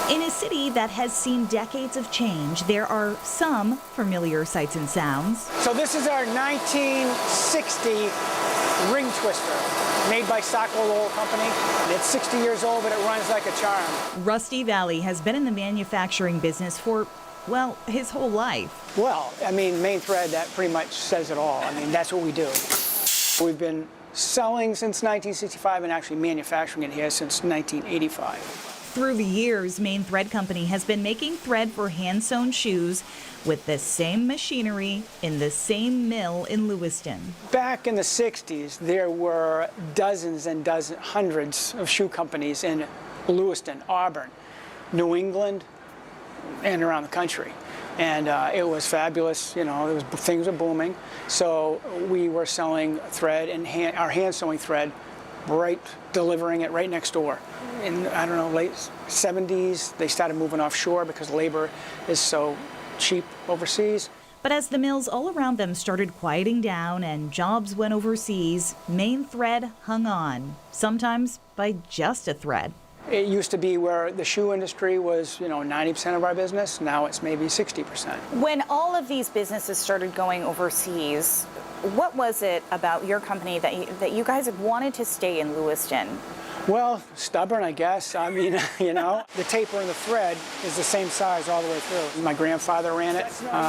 In a city that has seen decades of change, there are some familiar sights and sounds. So this is our 1960 ring twister, made by Sacco Lowell Company. It's 60 years old, but it runs like a charm. Rusty Valley has been in the manufacturing business for, well, his whole life. Well, I mean, Maine Thread, that pretty much says it all. I mean, that's what we do. We've been selling since 1965 and actually manufacturing it here since 1985. Through the years, Maine Thread Company has been making thread for hand-sewn shoes with the same machinery in the same mill in Lewiston. Back in the 60s, there were dozens and hundreds of shoe companies in Lewiston, Auburn, New England, and around the country. And it was fabulous, you know, things were booming. So we were selling thread and our hand-sewing thread, delivering it right next door. In, I don't know, late 70s, they started moving offshore because labor is so cheap overseas. But as the mills all around them started quieting down and jobs went overseas, Maine Thread hung on, sometimes by just a thread. It used to be where the shoe industry was, you know, 90% of our business. Now it's maybe 60%. When all of these businesses started going overseas, what was it about your company that you guys had wanted to stay in Lewiston? Well, stubborn, I guess. I mean, you know, the taper and the thread is the same size all the way through. My grandfather ran it,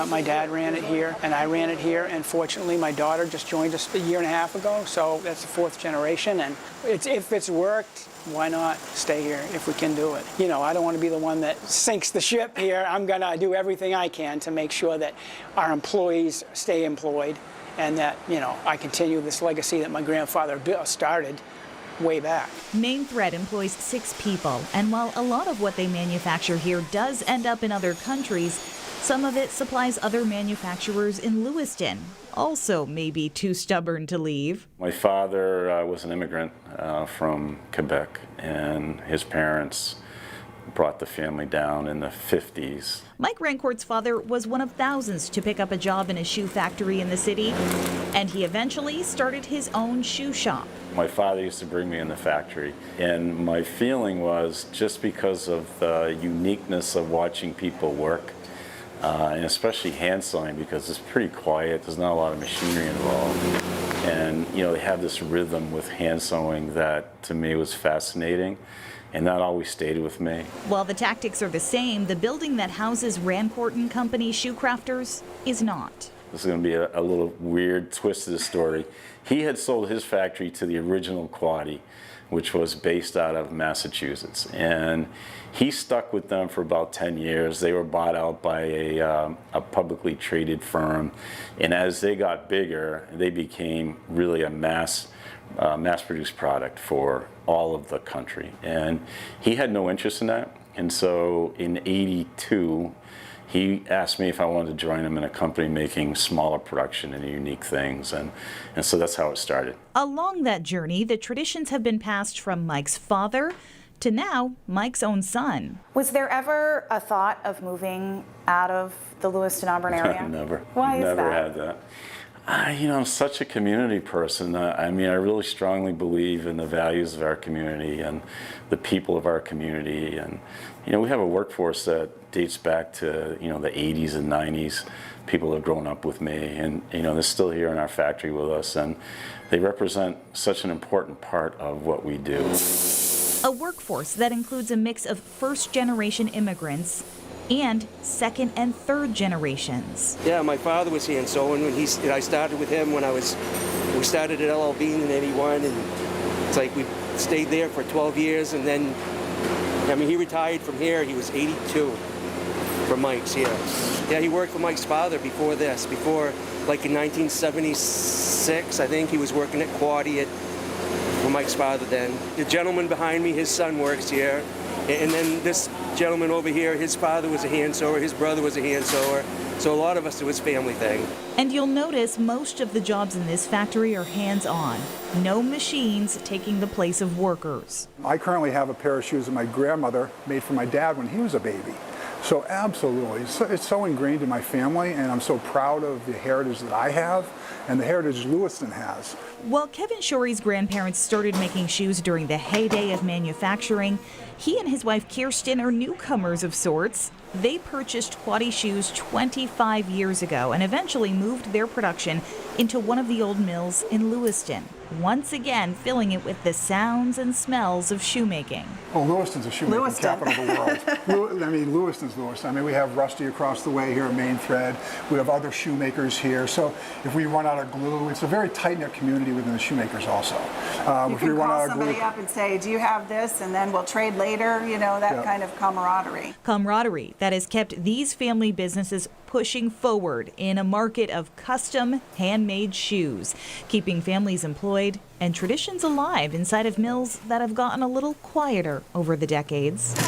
my dad ran it here, and I ran it here. And fortunately, my daughter just joined us a year and a half ago, so that's the fourth generation. And if it's worked, why not stay here if we can do it? You know, I don't want to be the one that sinks the ship here. I'm going to do everything I can to make sure that our employees stay employed and that, you know, I continue this legacy that my grandfather started way back. Maine Thread employs 6 people, and while a lot of what they manufacture here does end up in other countries, some of it supplies other manufacturers in Lewiston, also maybe too stubborn to leave. My father was an immigrant from Quebec, and his parents brought the family down in the 50s. Mike Rancourt's father was one of thousands to pick up a job in a shoe factory in the city, and he eventually started his own shoe shop. My father used to bring me in the factory, and my feeling was just because of the uniqueness of watching people work, and especially hand sewing, because it's pretty quiet, there's not a lot of machinery involved. And you know, they have this rhythm with hand sewing that to me was fascinating. And that always stayed with me. While the tactics are the same, the building that houses Rancourt & Company shoe crafters is not. This is going to be a little weird twist to the story. He had sold his factory to the original Quaddy, which was based out of Massachusetts. And he stuck with them for about 10 years. They were bought out by a publicly traded firm. And as they got bigger, they became really a mass-produced product for all of the country. And he had no interest in that. And so in '82, he asked me if I wanted to join him in a company making smaller production and unique things. And so that's how it started. Along that journey, the traditions have been passed from Mike's father to now Mike's own son. Was there ever a thought of moving out of the Lewiston Auburn area? Never. Why is that? Never had that. You know, I'm such a community person. I mean, I really strongly believe in the values of our community and the people of our community. And, you know, we have a workforce that dates back to, you know, the 80s and 90s. People have grown up with me, and, you know, they're still here in our factory with us, and they represent such an important part of what we do. A workforce that includes a mix of first-generation immigrants and second and third generations. Yeah, my father was hand sewing when I started with him when we started at LL Bean in '81, and it's like we stayed there for 12 years, and then, I mean, he retired from here. He was 82 from Mike's here. Yeah, he worked for Mike's father before this, like in 1976, I think he was working at Quaddy for Mike's father then. The gentleman behind me, his son works here. And then this gentleman over here, his father was a hand sewer, his brother was a hand sewer. So a lot of us, it was a family thing. And you'll notice most of the jobs in this factory are hands-on. No machines taking the place of workers. I currently have a pair of shoes that my grandmother made for my dad when he was a baby. So absolutely, it's so ingrained in my family, and I'm so proud of the heritage that I have and the heritage Lewiston has. While Kevin Shorey's grandparents started making shoes during the heyday of manufacturing, he and his wife Kirsten are newcomers of sorts. They purchased Quaddy shoes 25 years ago and eventually moved their production into one of the old mills in Lewiston, once again filling it with the sounds and smells of shoemaking. Oh, Lewiston's a shoemaking capital of the world. I mean, Lewiston's Lewiston. I mean, we have Rusty across the way here at Maine Thread. We have other shoemakers here. So if we run out of glue, it's a very tight-knit community within the shoemakers also. You can call somebody up and say, do you have this? And then we'll trade later, you know, that kind of camaraderie. Camaraderie that has kept these family businesses pushing forward in a market of custom, handmade shoes, keeping families employed and traditions alive inside of mills that have gotten a little quieter over the decades. Do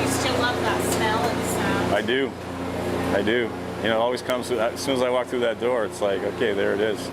you still love that smell and sound? I do. You know, it always comes, as soon as I walk through that door, it's like, okay, there it is.